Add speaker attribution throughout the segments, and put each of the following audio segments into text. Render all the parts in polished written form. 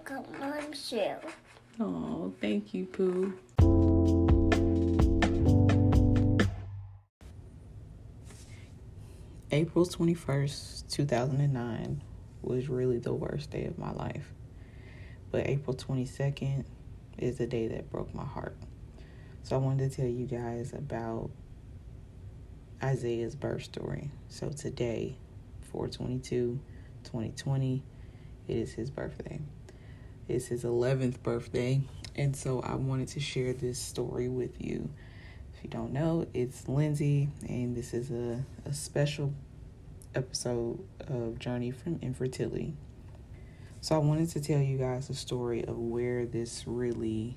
Speaker 1: welcome too.
Speaker 2: Oh, thank you, Pooh. April 21st, 2009 was really the worst day of my life. But April 22nd is the day that broke my heart. So I wanted to tell you guys about Isaiah's birth story. So today, 4/22/2020, it is his birthday. It's his 11th birthday. And so I wanted to share this story with you. If you don't know, it's Lindsay, and this is a special episode of Journey from Infertility. So I wanted to tell you guys a story of where this really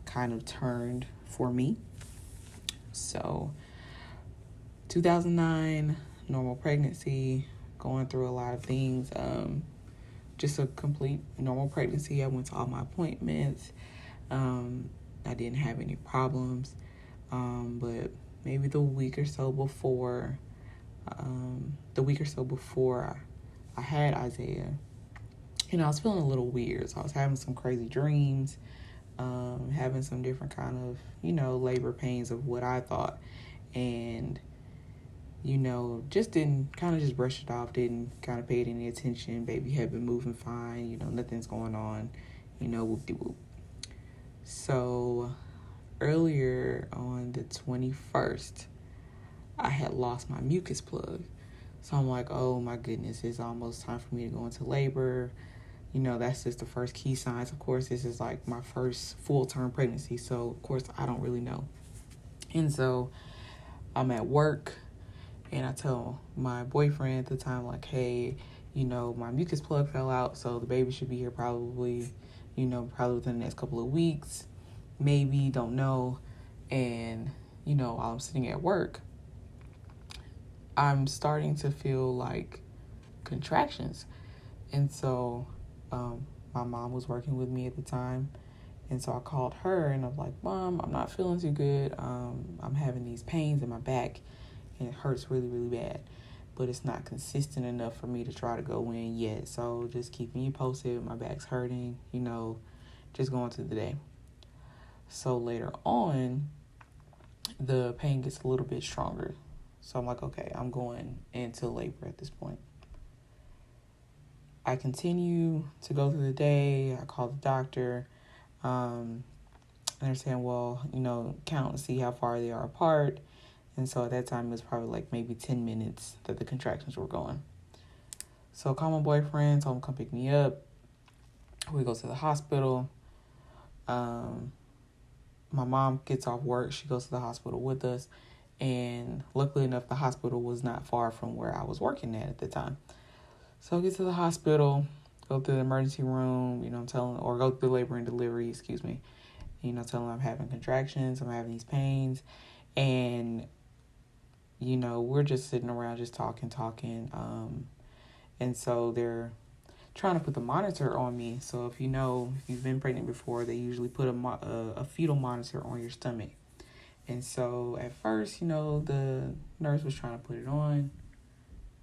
Speaker 2: kind of turned for me. So 2009, normal pregnancy, going through a lot of things. Just a complete normal pregnancy. I went to all my appointments. I didn't have any problems. But maybe the week or so before I had Isaiah, I was feeling a little weird. So I was having some crazy dreams, having some different kind of, labor pains of what I thought. And, just didn't brush it off, didn't kind of pay it any attention. Baby had been moving fine, nothing's going on, whoop-de-whoop. So earlier on the 21st, I had lost my mucus plug. So I'm like, oh my goodness, it's almost time for me to go into labor. That's just the first key signs. Of course, this is like my first full-term pregnancy. So, of course, I don't really know. And so I'm at work, and I tell my boyfriend at the time, like, hey, my mucus plug fell out. So the baby should be here probably within the next couple of weeks. Maybe, don't know. And, while I'm sitting at work, I'm starting to feel like contractions. And so my mom was working with me at the time. And so I called her and I'm like, Mom, I'm not feeling too good. I'm having these pains in my back and it hurts really, really bad. But it's not consistent enough for me to try to go in yet. So just keeping you posted. My back's hurting, just going through the day. So later on, the pain gets a little bit stronger. So I'm like, okay, I'm going into labor at this point. I continue to go through the day. I call the doctor. And they're saying, well, count and see how far they are apart. And so at that time, it was probably like maybe 10 minutes that the contractions were going. So I call my boyfriend, told him to come pick me up. We go to the hospital. My mom gets off work. She goes to the hospital with us. And luckily enough, the hospital was not far from where I was working at the time. So I get to the hospital, go through the emergency room, go through labor and delivery, telling them I'm having contractions, I'm having these pains. And, we're just sitting around just talking. And so they're trying to put the monitor on me. So if you've been pregnant before, they usually put a fetal monitor on your stomach. And so at first, the nurse was trying to put it on.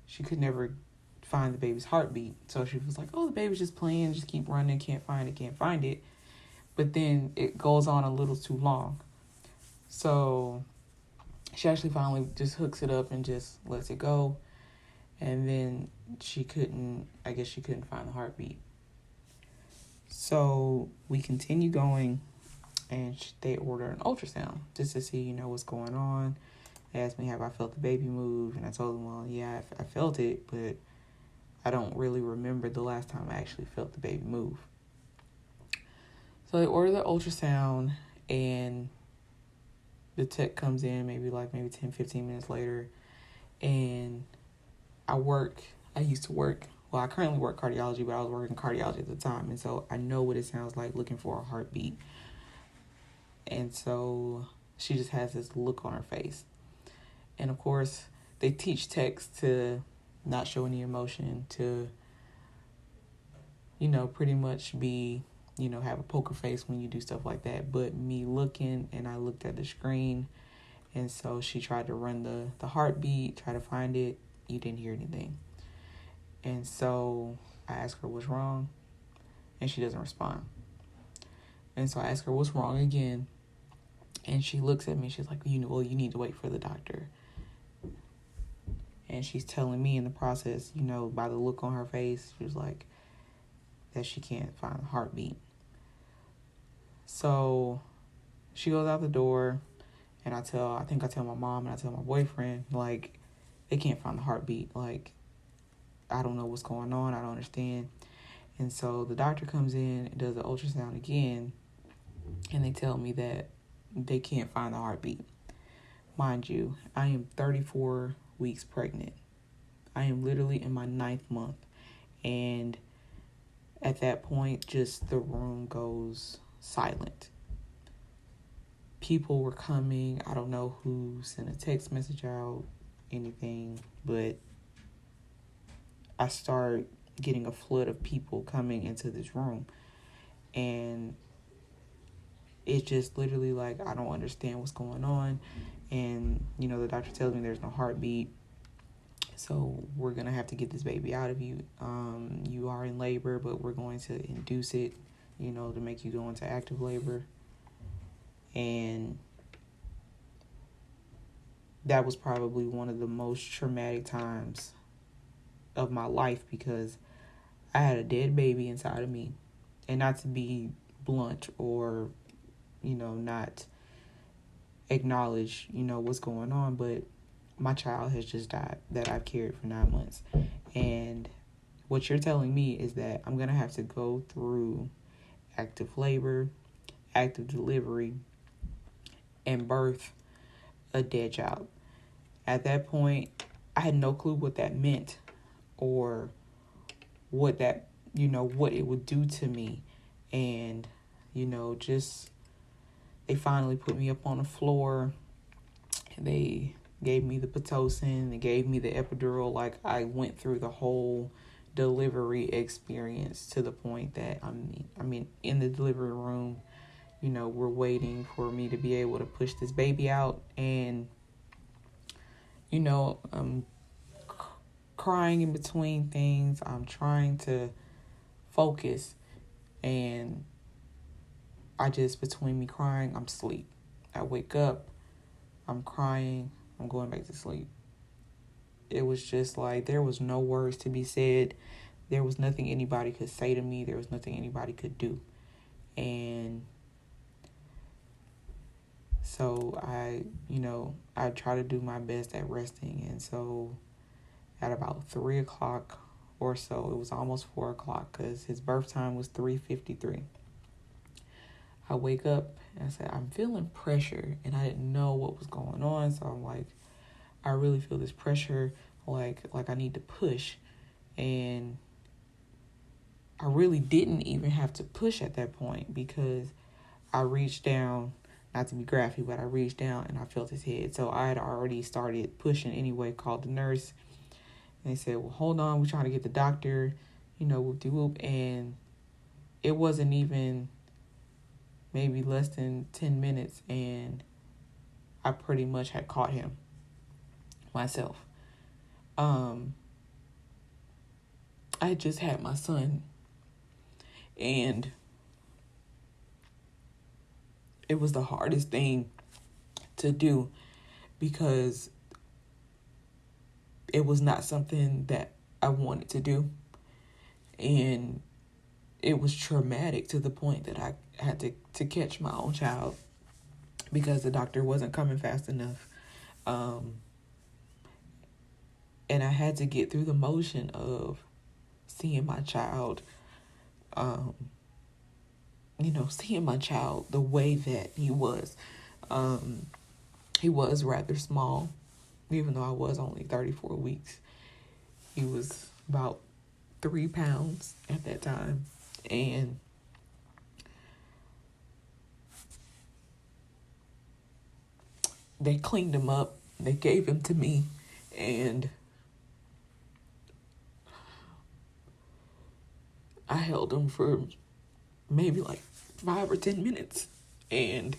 Speaker 2: She could never find the baby's heartbeat. So she was like, oh, the baby's just playing, just keep running, can't find it. But then it goes on a little too long. So she actually finally just hooks it up and just lets it go. And then she couldn't find the heartbeat. So we continue going, and they order an ultrasound just to see, what's going on. They asked me, have I felt the baby move? And I told them, well, yeah, I felt it, but I don't really remember the last time I actually felt the baby move. So they order the ultrasound, and the tech comes in maybe 10, 15 minutes later. And I currently work cardiology, but I was working cardiology at the time. And so I know what it sounds like looking for a heartbeat. And so she just has this look on her face. And of course, they teach techs to not show any emotion, to, pretty much be, have a poker face when you do stuff like that. But me looking, and I looked at the screen, and so she tried to run the heartbeat, try to find it. You didn't hear anything. And so I asked her what's wrong. and she doesn't respond. And so I ask her, what's wrong again? And she looks at me. She's like, you need to wait for the doctor. And she's telling me in the process, by the look on her face, she was like, that she can't find a heartbeat. So she goes out the door, and I tell my mom and I tell my boyfriend, like, they can't find the heartbeat. Like, I don't know what's going on. I don't understand. And so the doctor comes in and does the ultrasound again, and they tell me that they can't find the heartbeat. Mind you, I am 34 weeks pregnant. I am literally in my 9th month. And at that point, just the room goes silent. People were coming. I don't know who sent a text message out, anything, but I start getting a flood of people coming into this room. And it's just literally like, I don't understand what's going on. And, the doctor tells me there's no heartbeat. So we're going to have to get this baby out of you. You are in labor, but we're going to induce it, to make you go into active labor. And that was probably one of the most traumatic times of my life, because I had a dead baby inside of me. And not to be blunt or, not acknowledge, what's going on, but my child has just died that I've carried for 9 months. And what you're telling me is that I'm going to have to go through active labor, active delivery, and birth a dead child. At that point, I had no clue what that meant or what that, what it would do to me. And, they finally put me up on the floor. They gave me the Pitocin. They gave me the epidural. Like, I went through the whole delivery experience to the point that I'm in the delivery room. We're waiting for me to be able to push this baby out. And, I'm crying in between things. I'm trying to focus. And between me crying, I'm asleep. I wake up, I'm crying, I'm going back to sleep. It was just like, there was no words to be said. There was nothing anybody could say to me. There was nothing anybody could do. And so I try to do my best at resting. And so at about 3 o'clock or so, it was almost 4 o'clock because his birth time was 3:53. I wake up and I said, I'm feeling pressure, and I didn't know what was going on. So I'm like, I really feel this pressure, like I need to push. And I really didn't even have to push at that point, because I reached down, not to be graphic, but I reached down and I felt his head. So I had already started pushing anyway, called the nurse. And they said, well, hold on, we're trying to get the doctor, whoop-de-whoop. And it wasn't even maybe less than 10 minutes, and I pretty much had caught him myself. I had just had my son, and it was the hardest thing to do, because it was not something that I wanted to do. And it was traumatic to the point that I had to catch my own child, because the doctor wasn't coming fast enough. And I had to get through the motion of seeing my child, seeing my child the way that he was. He was rather small, even though I was only 34 weeks. He was about 3 pounds at that time. And they cleaned him up. They gave him to me. And I held him for maybe like 5 or 10 minutes. And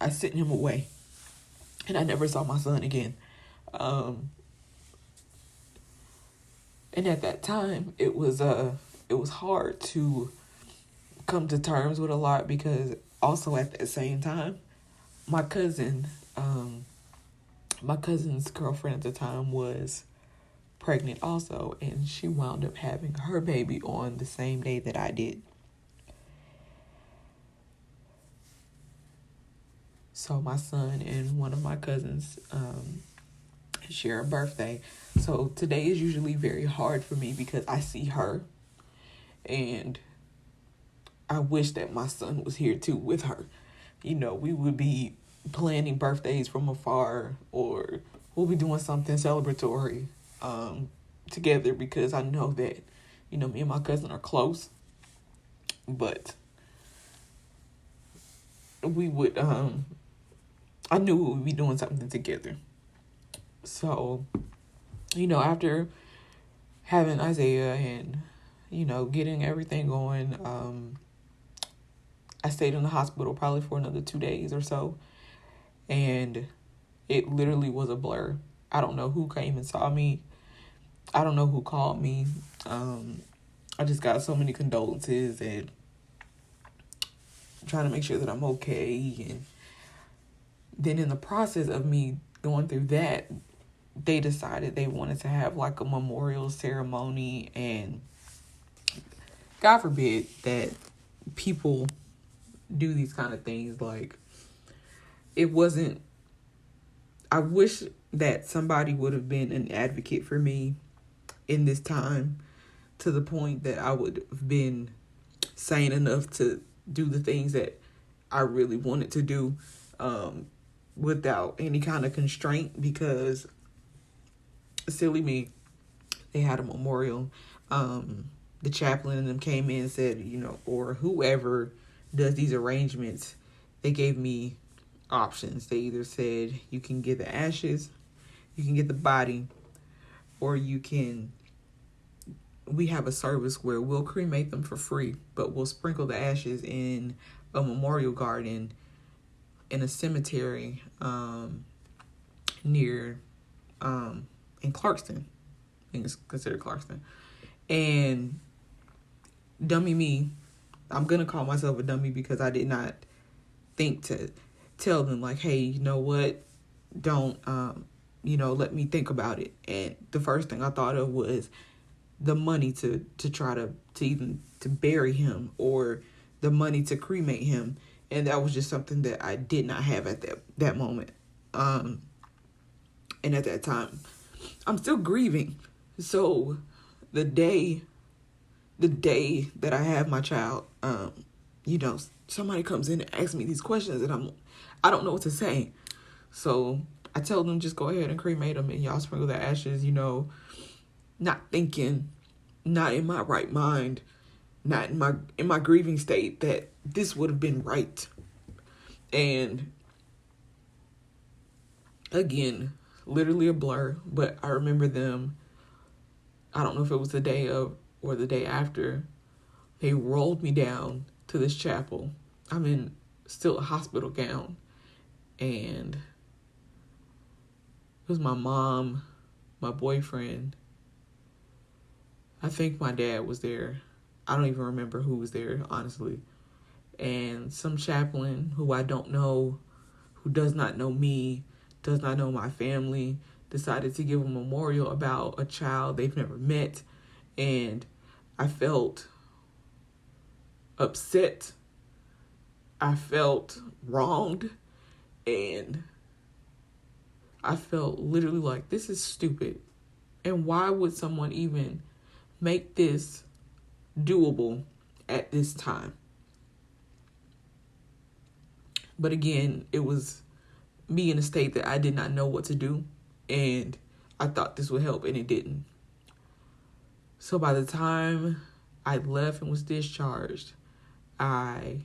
Speaker 2: I sent him away. And I never saw my son again. And at that time, it was it was hard to come to terms with a lot, because also at the same time, my cousin, my cousin's girlfriend at the time was pregnant also, and she wound up having her baby on the same day that I did. So my son and one of my cousins share a birthday. So today is usually very hard for me because I see her, and I wish that my son was here too with her. You know, we would be planning birthdays from afar, or we'll be doing something celebratory together, because I know that, you know, me and my cousin are close. But we would, I knew we would be doing something together. So, you know, after having Isaiah and, you know, getting everything going, I stayed in the hospital probably for another 2 days or so. And it literally was a blur. I don't know who came and saw me. I don't know who called me. I just got so many condolences and trying to make sure that I'm okay. And then in the process of me going through that, they decided they wanted to have like a memorial ceremony. And God forbid that people do these kind of things. Like, it wasn't, I wish that somebody would have been an advocate for me in this time, to the point that I would have been sane enough to do the things that I really wanted to do without any kind of constraint. Because silly me, they had a memorial. The chaplain and them came in and said, you know, or whoever does these arrangements, they gave me options. They either said you can get the ashes, you can get the body, or we have a service where we'll cremate them for free, but we'll sprinkle the ashes in a memorial garden in a cemetery near in Clarkston. I think it's considered Clarkston. And dummy me, I'm gonna call myself a dummy, because I did not think to tell them, like, hey, you know what, don't you know, let me think about it. And the first thing I thought of was the money to try to even to bury him, or the money to cremate him. And that was just something that I did not have at that moment. And at that time, I'm still grieving. So the day that I have my child, you know, somebody comes in and asks me these questions, and I don't know what to say. So I tell them, just go ahead and cremate them, and y'all sprinkle the ashes, you know, not thinking, not in my right mind, not in my grieving state, that this would have been right. And again, literally a blur, but I remember them, I don't know if it was the day of or the day after, they rolled me down to this chapel. I'm in still a hospital gown, and it was my mom, my boyfriend, I think my dad was there. I don't even remember who was there, honestly. And some chaplain who I don't know, who does not know me, does not know my family, decided to give a memorial about a child they've never met. And I felt upset. I felt wronged. And I felt literally like, this is stupid. And why would someone even make this doable at this time? But again, it was me in a state that I did not know what to do, and I thought this would help, and it didn't. So by the time I left and was discharged, I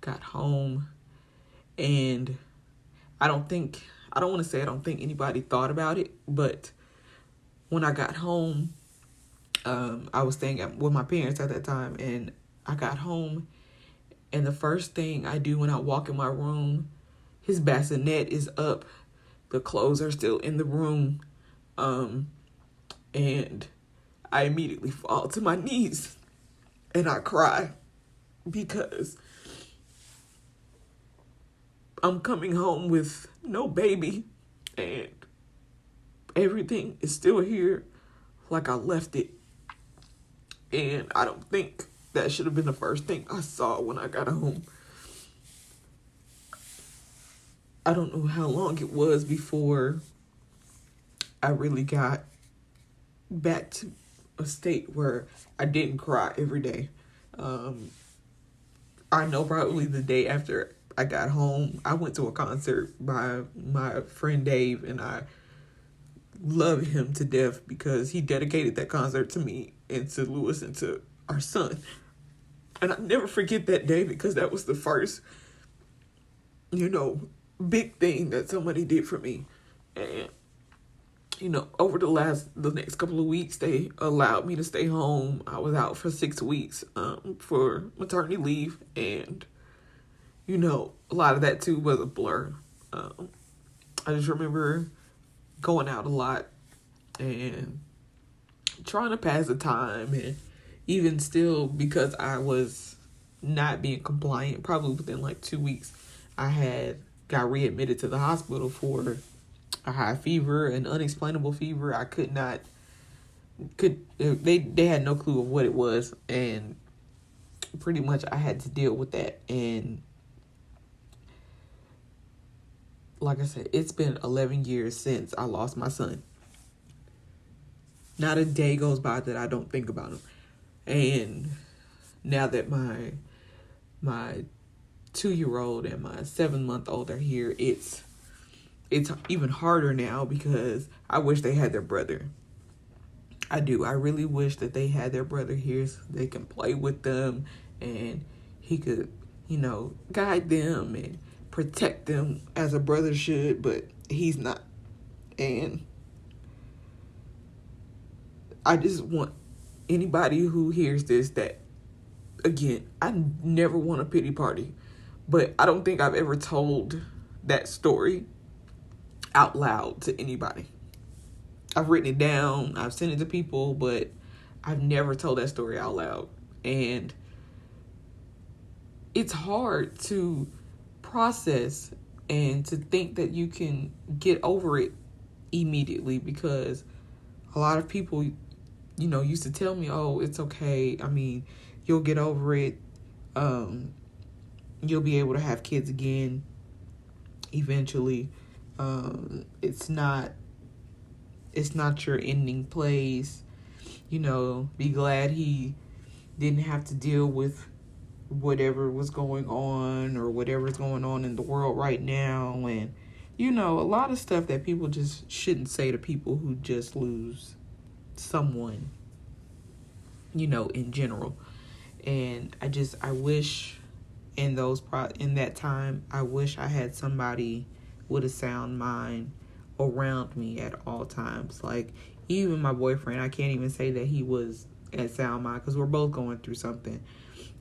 Speaker 2: got home, and I don't think anybody thought about it, but when I got home, I was staying with my parents at that time, and I got home, and the first thing I do when I walk in my room, his bassinet is up, the clothes are still in the room, and I immediately fall to my knees and I cry because I'm coming home with no baby and everything is still here like I left it. And I don't think that should have been the first thing I saw when I got home. I don't know how long it was before I really got back to a state where I didn't cry every day. I know probably the day after I got home, I went to a concert by my friend Dave, and I love him to death because he dedicated that concert to me and to Lewis and to our son. And I'll never forget that day because that was the first, big thing that somebody did for me. And, over the next couple of weeks, they allowed me to stay home. I was out for 6 weeks for maternity leave. And, a lot of that too was a blur. I just remember going out a lot and trying to pass the time, and even still, because I was not being compliant, probably within like 2 weeks, I got readmitted to the hospital for a high fever, an unexplainable fever. They had no clue of what it was, and pretty much I had to deal with that. And like I said, it's been 11 years since I lost my son. Not a day goes by that I don't think about him. And now that my 2-year-old and my 7-month-old are here, it's even harder now because I wish they had their brother. I do. I really wish that they had their brother here so they can play with them and he could, guide them and protect them as a brother should, but he's not. And I just want anybody who hears this that, again, I never want a pity party, but I don't think I've ever told that story out loud to anybody. I've written it down, I've sent it to people, but I've never told that story out loud. And it's hard to process and to think that you can get over it immediately, because a lot of people, used to tell me, oh, it's okay. I mean, you'll get over it. You'll be able to have kids again eventually. It's not your ending place. Be glad he didn't have to deal with whatever was going on or whatever's going on in the world right now. And, a lot of stuff that people just shouldn't say to people who just lose someone, in general. And I wish in that time, I wish I had somebody with a sound mind around me at all times. Like, even my boyfriend, I can't even say that he was at sound mind because we're both going through something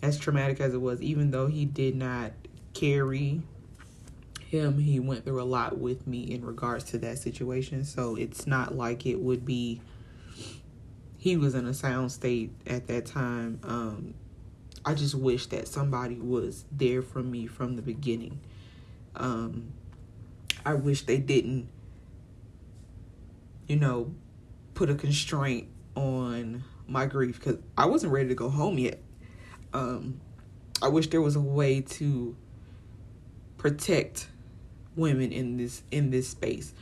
Speaker 2: as traumatic as it was. Even though he did not carry him, he went through a lot with me in regards to that situation. So it's not like it would be he was in a sound state at that time. I just wish that somebody was there for me from the beginning. I wish they didn't, put a constraint on my grief, because I wasn't ready to go home yet. I wish there was a way to protect women in this space.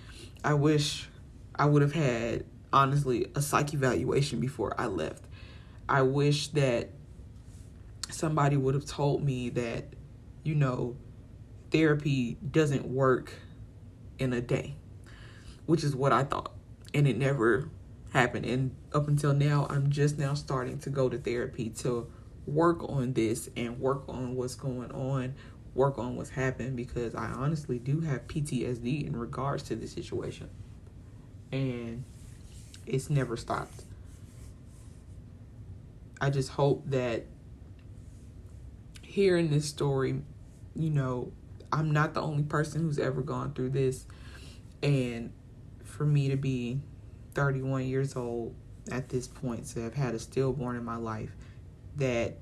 Speaker 2: I wish I would have had, honestly, a psych evaluation before I left. I wish that somebody would have told me that, therapy doesn't work in a day, which is what I thought. And it never happened. And up until now, I'm just now starting to go to therapy to work on this and work on what's going on, work on what's happened, because I honestly do have PTSD in regards to this situation. And it's never stopped. I just hope that hearing this story, I'm not the only person who's ever gone through this. And for me to be 31 years old at this point, to have had a stillborn in my life, that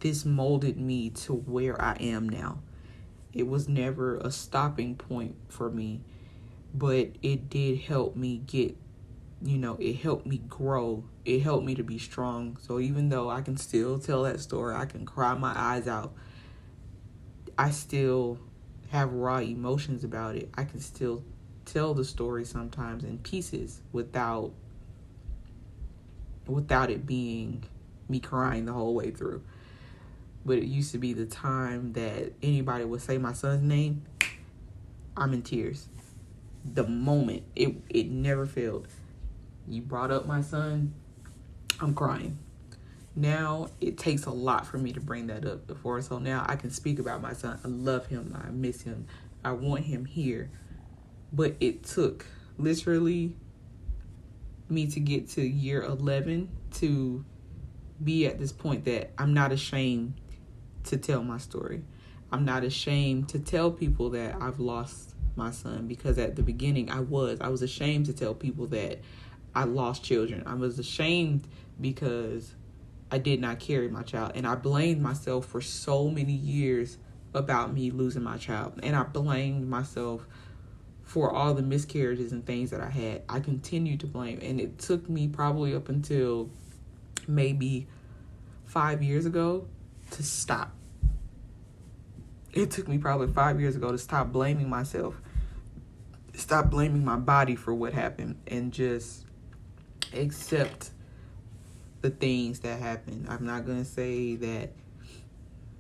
Speaker 2: this molded me to where I am now. It was never a stopping point for me, but it did help me get, it helped me grow. It helped me to be strong. So even though I can still tell that story, I can cry my eyes out, I still have raw emotions about it. I can still tell the story sometimes in pieces without it being me crying the whole way through. But it used to be the time that anybody would say my son's name, I'm in tears. The moment, it never failed. You brought up my son, I'm crying. Now it takes a lot for me to bring that up before. So now I can speak about my son. I love him. I miss him. I want him here. But it took literally me to get to year 11 to be at this point that I'm not ashamed to tell my story. I'm not ashamed to tell people that I've lost my son, because at the beginning I was ashamed to tell people that I lost children. I was ashamed because I did not carry my child, and I blamed myself for so many years about me losing my child, and I blamed myself for all the miscarriages and things that I had. I continued to blame, and it took me probably up until maybe 5 years ago to stop. It took me probably 5 years ago to stop blaming myself, stop blaming my body for what happened, and just accept the things that happened. I'm not going to say that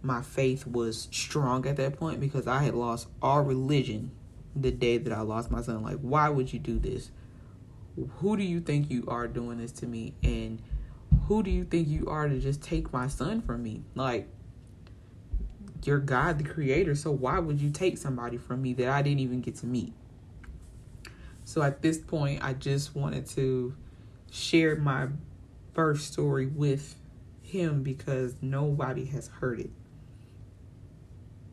Speaker 2: my faith was strong at that point, because I had lost all religion the day that I lost my son. Like, why would you do this? Who do you think you are doing this to me? And who do you think you are to just take my son from me? Like, you're God, the creator. So why would you take somebody from me that I didn't even get to meet? So at this point, I just wanted to share my birth story with him, because nobody has heard it.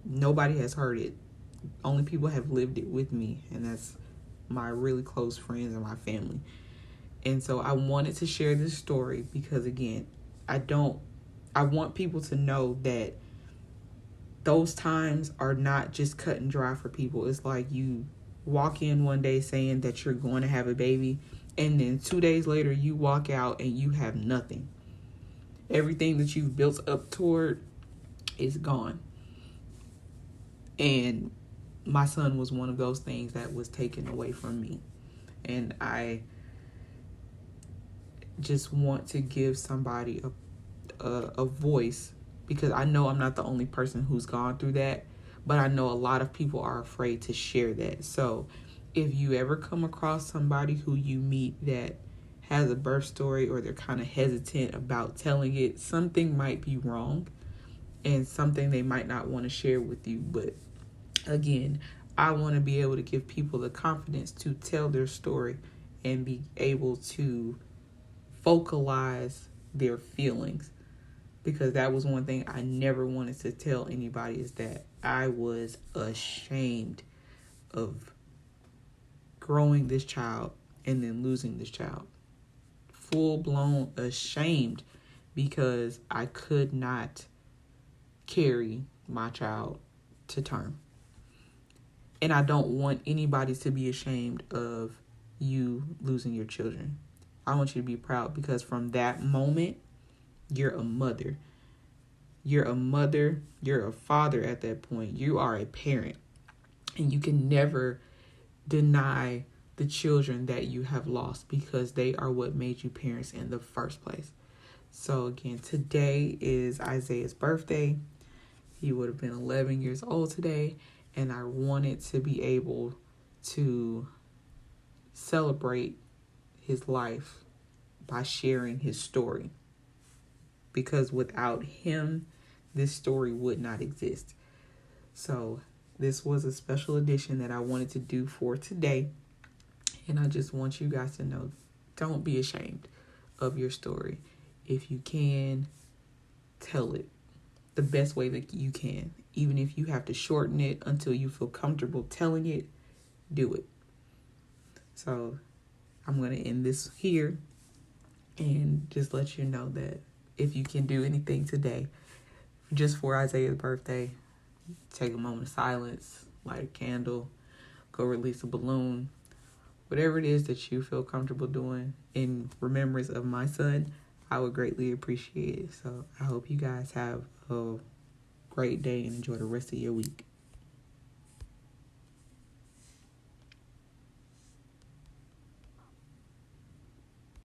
Speaker 2: Nobody has heard it. Only people have lived it with me, and that's my really close friends and my family. And so I wanted to share this story because, again, I want people to know that those times are not just cut and dry for people. It's like you walk in one day saying that you're going to have a baby, and then 2 days later you walk out and you have nothing. Everything that you've built up toward is gone. And my son was one of those things that was taken away from me. And I just want to give somebody a voice, because I know I'm not the only person who's gone through that, but I know a lot of people are afraid to share that. So if you ever come across somebody who you meet that has a birth story, or they're kind of hesitant about telling it, something might be wrong and something they might not want to share with you. But again, I want to be able to give people the confidence to tell their story and be able to vocalize their feelings, because that was one thing I never wanted to tell anybody, is that I was ashamed of growing this child and then losing this child. Full-blown ashamed, because I could not carry my child to term. And I don't want anybody to be ashamed of you losing your children. I want you to be proud, because from that moment, you're a mother. You're a mother. You're a father at that point. You are a parent. And you can never deny the children that you have lost, because they are what made you parents in the first place. So again, today is Isaiah's birthday. He would have been 11 years old today. And I wanted to be able to celebrate his life by sharing his story, because without him, this story would not exist. So this was a special edition that I wanted to do for today. And I just want you guys to know, don't be ashamed of your story. If you can, tell it the best way that you can. Even if you have to shorten it until you feel comfortable telling it, do it. So I'm going to end this here and just let you know that if you can do anything today, just for Isaiah's birthday, take a moment of silence, light a candle, go release a balloon, whatever it is that you feel comfortable doing in remembrance of my son, I would greatly appreciate it. So I hope you guys have a great day and enjoy the rest of your week.